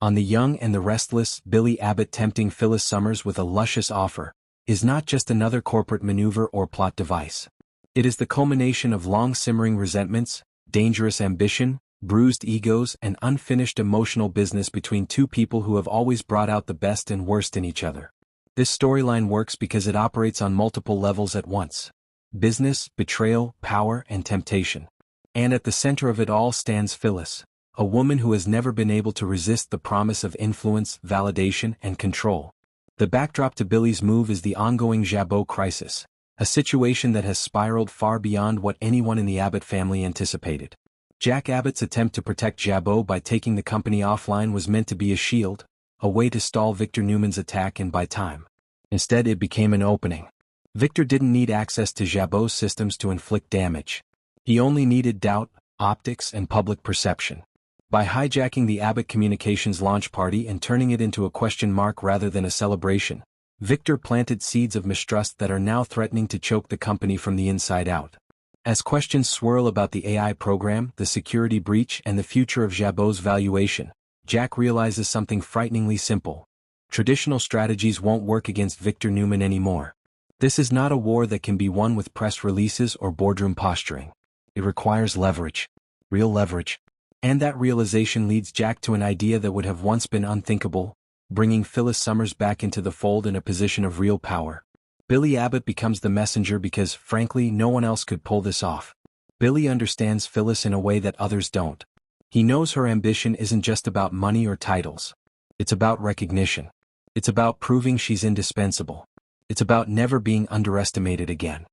On The Young and the Restless, Billy Abbott tempting Phyllis Summers with a luscious offer is not just another corporate maneuver or plot device. It is the culmination of long-simmering resentments, dangerous ambition, bruised egos, and unfinished emotional business between two people who have always brought out the best and worst in each other. This storyline works because it operates on multiple levels at once: business, betrayal, power, and temptation. And at the center of it all stands Phyllis, a woman who has never been able to resist the promise of influence, validation, and control. The backdrop to Billy's move is the ongoing Jabot crisis, a situation that has spiraled far beyond what anyone in the Abbott family anticipated. Jack Abbott's attempt to protect Jabot by taking the company offline was meant to be a shield, a way to stall Victor Newman's attack and buy time. Instead, it became an opening. Victor didn't need access to Jabot's systems to inflict damage. He only needed doubt, optics, and public perception. By hijacking the Abbott Communications launch party and turning it into a question mark rather than a celebration, Victor planted seeds of mistrust that are now threatening to choke the company from the inside out. As questions swirl about the AI program, the security breach, and the future of Jabot's valuation, Jack realizes something frighteningly simple. Traditional strategies won't work against Victor Newman anymore. This is not a war that can be won with press releases or boardroom posturing. It requires leverage. Real leverage. And that realization leads Jack to an idea that would have once been unthinkable: bringing Phyllis Summers back into the fold in a position of real power. Billy Abbott becomes the messenger because, frankly, no one else could pull this off. Billy understands Phyllis in a way that others don't. He knows her ambition isn't just about money or titles. It's about recognition. It's about proving she's indispensable. It's about never being underestimated again.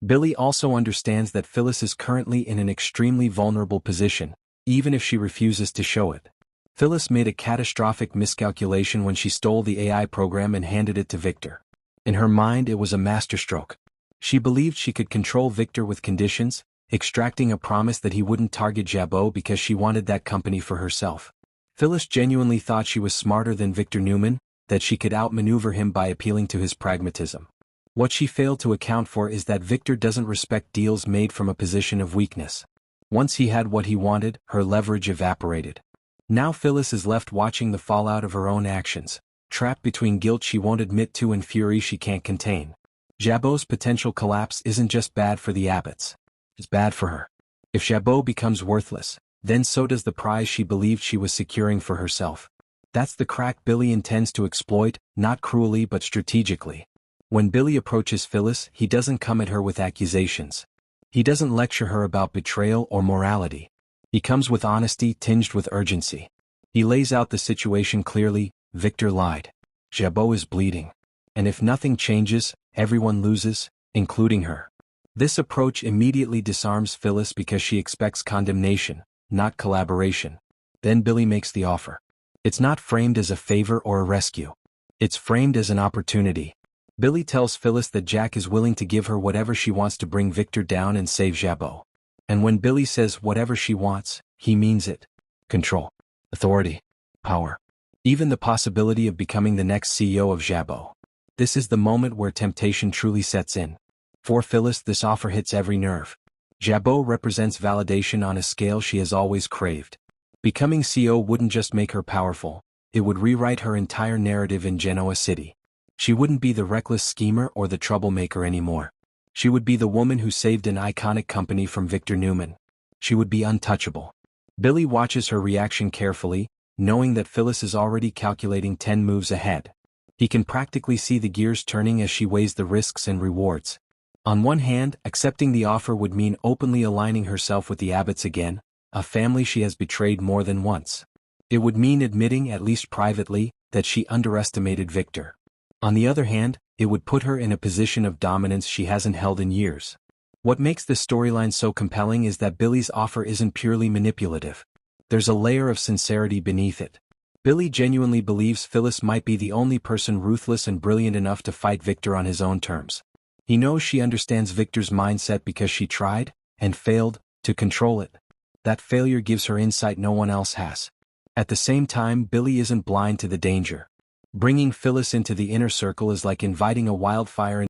Billy also understands that Phyllis is currently in an extremely vulnerable position, even if she refuses to show it. Phyllis made a catastrophic miscalculation when she stole the AI program and handed it to Victor. In her mind, it was a masterstroke. She believed she could control Victor with conditions, extracting a promise that he wouldn't target Jabot because she wanted that company for herself. Phyllis genuinely thought she was smarter than Victor Newman, that she could outmaneuver him by appealing to his pragmatism. What she failed to account for is that Victor doesn't respect deals made from a position of weakness. Once he had what he wanted, her leverage evaporated. Now Phyllis is left watching the fallout of her own actions, trapped between guilt she won't admit to and fury she can't contain. Jabot's potential collapse isn't just bad for the Abbotts. It's bad for her. If Jabot becomes worthless, then so does the prize she believed she was securing for herself. That's the crack Billy intends to exploit, not cruelly but strategically. When Billy approaches Phyllis, he doesn't come at her with accusations. He doesn't lecture her about betrayal or morality. He comes with honesty tinged with urgency. He lays out the situation clearly: Victor lied. Jabot is bleeding. And if nothing changes, everyone loses, including her. This approach immediately disarms Phyllis because she expects condemnation, not collaboration. Then Billy makes the offer. It's not framed as a favor or a rescue. It's framed as an opportunity. Billy tells Phyllis that Jack is willing to give her whatever she wants to bring Victor down and save Jabot. And when Billy says whatever she wants, he means it. Control. Authority. Power. Even the possibility of becoming the next CEO of Jabot. This is the moment where temptation truly sets in. For Phyllis, this offer hits every nerve. Jabot represents validation on a scale she has always craved. Becoming CEO wouldn't just make her powerful, it would rewrite her entire narrative in Genoa City. She wouldn't be the reckless schemer or the troublemaker anymore. She would be the woman who saved an iconic company from Victor Newman. She would be untouchable. Billy watches her reaction carefully, knowing that Phyllis is already calculating 10 moves ahead. He can practically see the gears turning as she weighs the risks and rewards. On one hand, accepting the offer would mean openly aligning herself with the Abbotts again, a family she has betrayed more than once. It would mean admitting, at least privately, that she underestimated Victor. On the other hand, it would put her in a position of dominance she hasn't held in years. What makes this storyline so compelling is that Billy's offer isn't purely manipulative. There's a layer of sincerity beneath it. Billy genuinely believes Phyllis might be the only person ruthless and brilliant enough to fight Victor on his own terms. He knows she understands Victor's mindset because she tried, and failed, to control it. That failure gives her insight no one else has. At the same time, Billy isn't blind to the danger. Bringing Phyllis into the inner circle is like inviting a wildfire